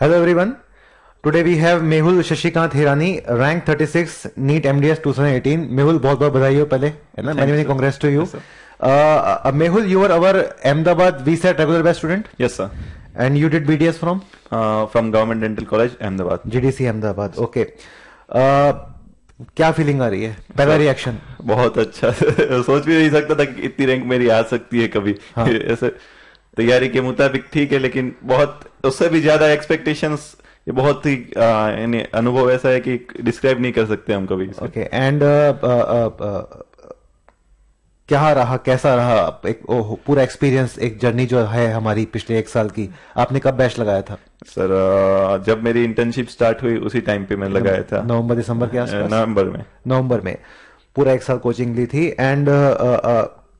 Hello everyone. Today we have Mehul Shashikant Hirani, rank 36, NEET MDS 2018. Mehul, बहुत बहुत बधाई हो पहले, है ना? Many congrats to you. Mehul, you were our Ahmedabad VSET regular batch student. Yes, sir. And you did BDS from? From Government Dental College, Ahmedabad. GDC Ahmedabad. Okay. क्या feeling आ रही है? पहला रिएक्शन? बहुत अच्छा सोच भी नहीं सकता था कि इतनी रैंक मेरी आ सकती है कभी। हाँ। ऐसे तैयारी के मुताबिक ठीक है, लेकिन बहुत उससे भी ज्यादा एक्सपेक्टेशंस, ये बहुत ही यानी अनुभव ऐसा है कि डिस्क्राइब नहीं कर सकते हम कभी। ओके, एंड क्या रहा, कैसा रहा एक पूरा एक्सपीरियंस, एक जर्नी जो है हमारी पिछले एक साल की? आपने कब बैच लगाया था? सर जब मेरी इंटर्नशिप स्टार्ट हुई उसी टाइम पे मैंने लगाया था, नवंबर दिसंबर के आसपास। नवंबर में पूरा एक साल कोचिंग ली थी। एंड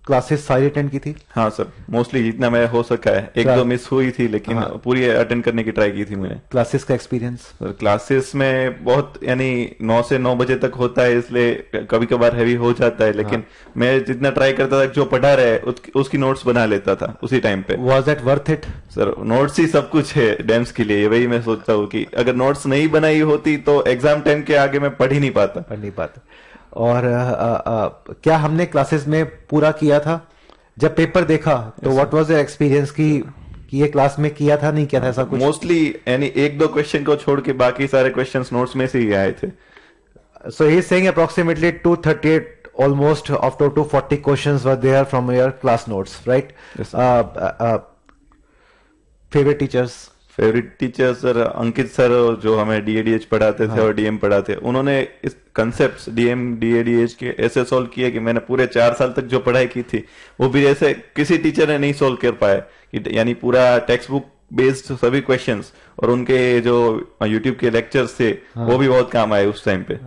क्लासेस सारी अटेंड की थी? हाँ सर, मोस्टली जितना मैं हो सका है। एक दो मिस हुई थी, लेकिन हाँ, पूरी अटेंड करने की ट्राई की थी मैंने। क्लासेस का एक्सपीरियंस? सर क्लासेस में बहुत, यानी 9 से 9 बजे तक होता है, इसलिए कभी कभार हैवी हो जाता है, लेकिन हाँ, मैं जितना ट्राई करता था जो पढ़ा रहे उसकी नोट्स बना लेता था उसी टाइम पे। Was that worth it? Sir notes ही सब कुछ है डेम्स के लिए, वही मैं सोचता हूँ कि अगर नोट्स नहीं बनाई होती तो एग्जाम टाइम के आगे मैं पढ़ ही नहीं पाता। और क्या हमने क्लासेस में पूरा किया था? जब पेपर देखा तो व्हाट वाज योर एक्सपीरियंस कि ये क्लास में किया था, नहीं किया था, ऐसा कुछ? मोस्टली यानी एक दो क्वेश्चन को छोड़ के बाकी सारे क्वेश्चंस नोट्स में से ही आए थे। So he is saying approximately 238 almost of 240 questions were there from your class notes, right? Yes, favorite teachers? Favourite teacher sir Ankit sir, जो हमें डीएडीएच पढ़ाते थे और डीएम पढ़ाते, उन्होंने इस कंसेप्ट डीएम डीएडीएच के ऐसे सॉल्व किए कि मैंने पूरे 4 साल तक जो पढ़ाई की थी वो भी ऐसे किसी टीचर ने नहीं सॉल्व कर पाए। यानी पूरा टेक्स्ट बुक बेस्ड सभी क्वेश्चंस, और उनके जो यूट्यूब के लेक्चर्स थे वो भी बहुत काम आए उस टाइम पे।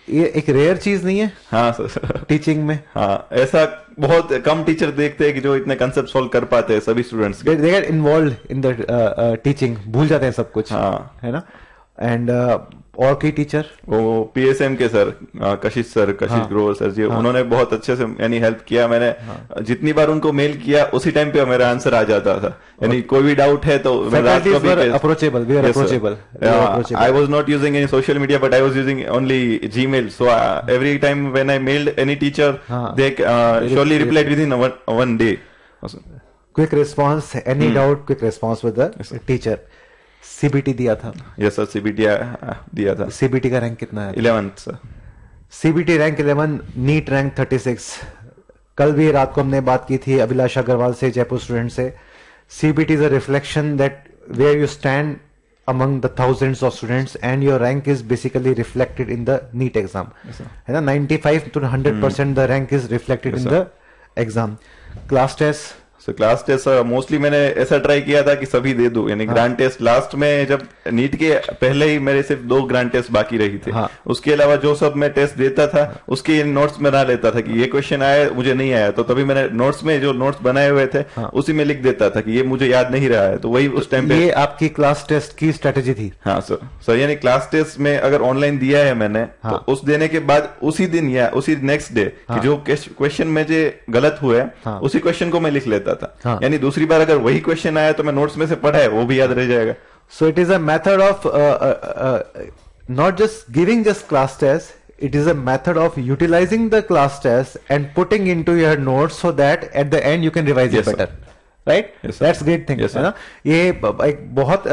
ये एक रेयर चीज नहीं है? हाँ सर, टीचिंग में। हाँ, ऐसा बहुत कम टीचर देखते हैं कि जो इतने कंसेप्ट सॉल्व कर पाते हैं सभी students. They get involved in the teaching, भूल जाते हैं सब कुछ। हाँ, है ना? एंड और की टीचर? वो पीएसएम के सर, कशिश ग्रोवर सर जी, उन्होंने बहुत अच्छे से यानी हेल्प किया। मैंने जितनी बार उनको मेल किया उसी टाइम पे मेरा आंसर आ जाता था। यानी कोई भी डाउट है तो approachable. I was not using any social media, but I was using only Gmail, so every time when I meld any teacher they surely replied with in one day. Quick response, any doubt, quick response with the teacher. CBT दिया था? Yes sir, CBT दिया था। CBT का rank कितना है? 11th sir. CBT rank 11, NEET rank 36। कल भी रात को हमने बात की थी अभिलाष अग्रवाल से, जयपुर स्टूडेंट से। CBT is a reflection that where you stand among the thousands of students, and your rank is basically reflected in the NEET exam. है ना? 95 to 100% the rank is reflected in the exam. Class test? Class test mostly मैंने ऐसा try किया था कि सभी दे दूं, यानी ग्रांड टेस्ट लास्ट में, जब नीट के पहले ही मेरे सिर्फ 2 ग्रांड टेस्ट बाकी रही थे। उसके अलावा जो सब मैं टेस्ट देता था उसके नोट्स में ना लेता था कि ये क्वेश्चन आया, मुझे नहीं आया, तो तभी मैंने नोट्स में जो नोट्स बनाए हुए थे उसी में लिख देता था कि ये मुझे याद नहीं रहा है, तो वही उस टाइम पे। ये आपकी क्लास टेस्ट की स्ट्रेटेजी थी? हाँ सर, यानी क्लास टेस्ट में अगर ऑनलाइन दिया है मैंने, तो उस देने के बाद उसी दिन या उसी नेक्स्ट डे जो क्वेश्चन मुझे गलत हुए उसी क्वेश्चन को मैं लिख लेता था। यानी दूसरी बार अगर वही क्वेश्चन आया तो मैं नोट्स में से पढ़ा है वो भी याद रह जाएगा। So it is a method of not just giving just class test, it is a method of utilizing the class test and putting into your notes so that at the end you can revise it better, right? That's great thing, है ना? ये एक बहुत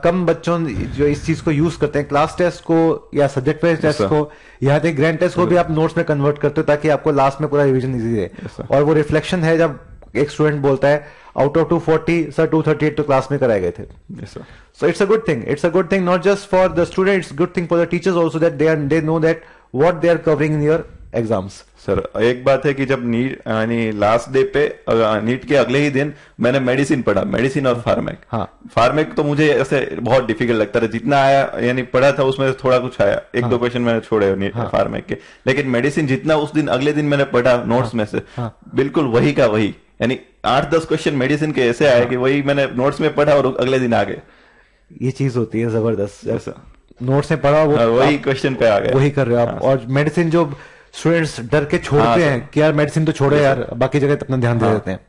कम बच्चों जो इस चीज को यूज करते हैं, क्लास टेस्ट को या सब्जेक्ट बेस्ड टेस्ट को, यहाँ तक ग्रैंड टेस्ट को भी आप नोट्स में कन्वर्ट करते हो ताकि आपको लास्ट में पूरा रिवीजन इजी रहे। और वो रिफ्लेक्शन है जब एक स्टूडेंट बोलता है आउट ऑफ 240 सर 238 तो क्लास में कराए गए थे। So it's a good thing, it's a good thing not just for the student, it's good thing for the teachers also that they know that what they are covering in your exams. Sir एक बात है कि जब NEET यानी last day पे NEET के अगले ही दिन मैंने मेडिसिन पढ़ा, मेडिसिन और फार्मेक। फार्मेक तो मुझे ऐसे बहुत डिफिकल्ट लगता था, जितना आया यानी पढ़ा था उसमें थोड़ा कुछ आया, एक दो क्वेश्चन मैंने छोड़े फार्मेक के, लेकिन मेडिसिन जितना उस दिन अगले दिन मैंने पढ़ा नोट्स में से बिल्कुल वही का वही, यानी 8-10 क्वेश्चन मेडिसिन के ऐसे आए कि वही मैंने नोट्स में पढ़ा और अगले दिन आ गए। ये चीज होती है जबरदस्त, नोट्स में पढ़ा वो वही क्वेश्चन पे आ गए, वही कर रहे हो आप। और मेडिसिन जो स्टूडेंट्स डर के छोड़ते हैं कि यार मेडिसिन तो छोड़े यार, बाकी जगह अपना ध्यान दे देते हैं।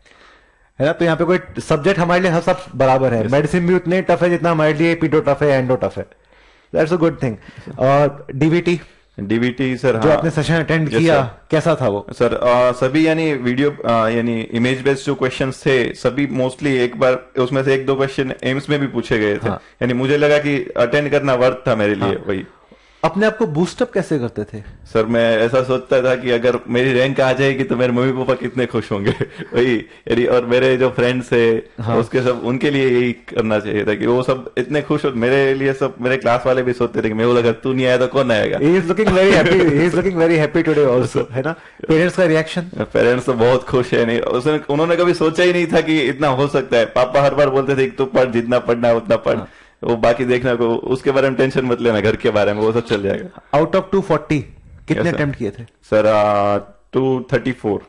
है ना। तो यहाँ पे कोई सब्जेक्ट हमारे लिए सब बराबर है, मेडिसिन भी उतने टफ है जितना हमारे लिए पीडो टफ है, एंडो टफ है। That's a good thing. और डीवीटी सर, जो आपने सेशन अटेंड किया, कैसा था वो सर? सभी यानी वीडियो यानी इमेज बेस्ड जो क्वेश्चंस थे, सभी मोस्टली एक बार उसमें से 1-2 क्वेश्चन एम्स में भी पूछे गए थे। यानी मुझे लगा कि अटेंड करना वर्थ था मेरे लिए। वही अपने आप को बूस्टअप कैसे करते थे? सर, मैं ऐसा सोचता था कि अगर मेरी रैंक आ जाएगी तो मेरे मम्मी पापा कितने खुश होंगे। वही यानी, और मेरे जो फ्रेंड्स है उसके सब, उनके लिए यही करना चाहिए था कि वो सब इतने खुश हो। मेरे लिए सब, मेरे क्लास वाले भी सोचते थे कि मेहुल अगर तू नहीं आया तो कौन आएगा। He is looking very happy today also, है ना। पेरेंट्स का रिएक्शन? पेरेंट्स तो बहुत खुश है। नहीं, उन्होंने कभी सोचा ही नहीं था कि इतना हो सकता है। पापा हर बार बोलते थे कि तू पढ़, जितना पढ़ना है उतना पढ़, वो बाकी देखना को, उसके बारे में टेंशन मत लेना, घर के बारे में वो सब चल जाएगा। आउट ऑफ 240 कितने अटेम्प्ट किए थे? Sir 234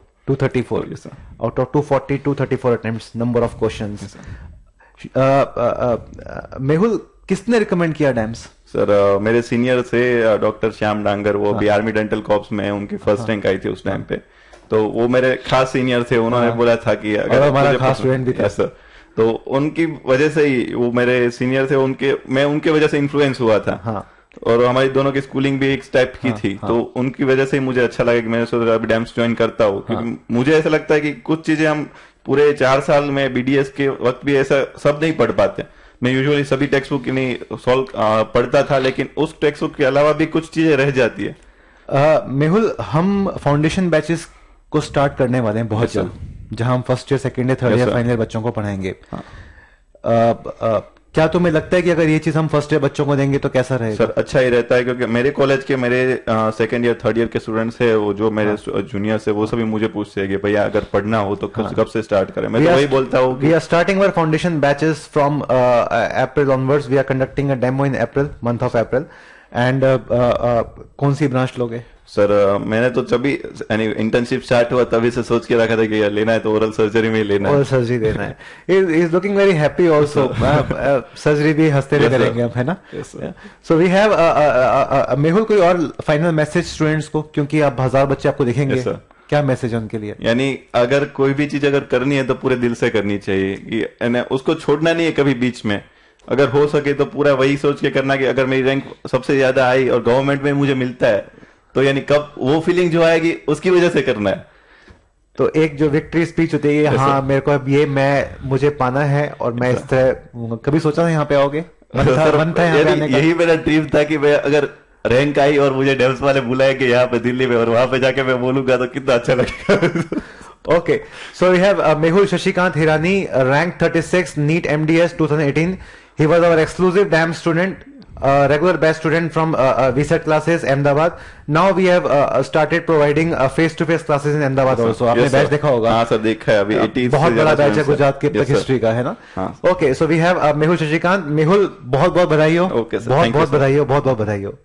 out of 240 234 attempts, number of questions. Mehul, किसने रिकमेंड किया डैम्स? सर मेरे सीनियर थे डॉक्टर श्याम डांगर, वो भी आर्मी डेंटल कॉर्प्स में उनकी फर्स्ट रैंक आई थी उस टाइम पे। तो वो मेरे खास सीनियर थे, उन्होंने बोला था कि अगर हमारा खास स्टूडेंट भी था सर, तो उनकी वजह से ही, वो मेरे सीनियर थे, मैं उनके वजह से इन्फ्लुएंस हुआ था। और हमारी दोनों की स्कूलिंग भी एक टाइप की थी। तो उनकी वजह से ही मुझे अच्छा लगा कि मैंने सोचा अभी डैम्स ज्वाइन करता हूँ। क्योंकि मुझे ऐसा लगता है कि कुछ चीजें हम पूरे 4 साल में बीडीएस के वक्त भी ऐसा सब नहीं पढ़ पाते। मैं यूजुअली सभी टेक्स्ट बुक नहीं सॉल्व पढ़ता था, लेकिन उस टेक्स्ट बुक के अलावा भी कुछ चीजें रह जाती है। मेहुल, हम फाउंडेशन बैचेस को स्टार्ट करने वाले हैं बहुत जल्द, जहां हम first year, second year, third year, final year बच्चों को पढ़ाएंगे। क्या तुम्हें लगता है कि अगर ये चीज हम फर्स्ट ईयर बच्चों को देंगे तो कैसा रहेगा? सर अच्छा ही रहता है, क्योंकि मेरे कॉलेज के मेरे सेकंड ईयर थर्ड ईयर के स्टूडेंट्स है, वो जो मेरे जूनियर्स है, वो सभी मुझे पूछते हैं कि भैया अगर पढ़ना हो तो कब से स्टार्ट करें। मैं तो वही बोलता हूँ we are starting our foundation batches from April onwards. We are conducting a demo in April, month of April. And कौन सी ब्रांच लोगे? सर मैंने तो जब भी इंटर्नशिप स्टार्ट हुआ तभी से सोच के रखा था कि यार लेना है तो ओरल सर्जरी में लेना है। ओरल सर्जरी लेना है। He is looking very happy also. Surgery भी हंसते हुए करेंगे हम, है ना। सो वी हैव मेहुल, कोई और फाइनल मैसेज स्टूडेंट्स को, क्योंकि आप 1000 बच्चे आपको दिखेंगे, क्या मैसेज है उनके लिए? यानी अगर कोई भी चीज अगर करनी है तो पूरे दिल से करनी चाहिए, कि उसको छोड़ना नहीं है कभी बीच में। अगर हो सके तो पूरा वही सोच के करना कि अगर मेरी रैंक सबसे ज्यादा आई और गवर्नमेंट में मुझे मिलता है, तो यानी कब वो फीलिंग जो आएगी उसकी वजह से करना है। तो एक जो विक्ट्री स्पीच होती है, हाँ मेरे को अब ये मुझे पाना है, और मैं इस तरह, कभी सोचा था यहाँ पे आओगे? यही मेरा ड्रीम था कि मैं अगर रैंक आई और मुझे डेव्स वाले बुलाए कि यहाँ पे दिल्ली में, और वहां पे जाके मैं बोलूंगा तो कितना अच्छा लगेगा। Okay, so we have Mehul Shashikant Hirani, ranked 36, NEET MDS 2018. He was our exclusive DAM student, regular batch student from VSET classes, Ahmedabad. Now we have started providing face-to-face classes in Ahmedabad also. आपने batch देखा होगा? हाँ sir, देखा है। अभी 80 बहुत बड़ा batch है गुजरात के तक हिस्ट्री का, है ना। Okay, so we have Mehul Shashikant. Mehul, बहुत बहुत बधाई हो। Okay, sir. बहुत बहुत बधाई हो, बहुत बहुत बधाई हो।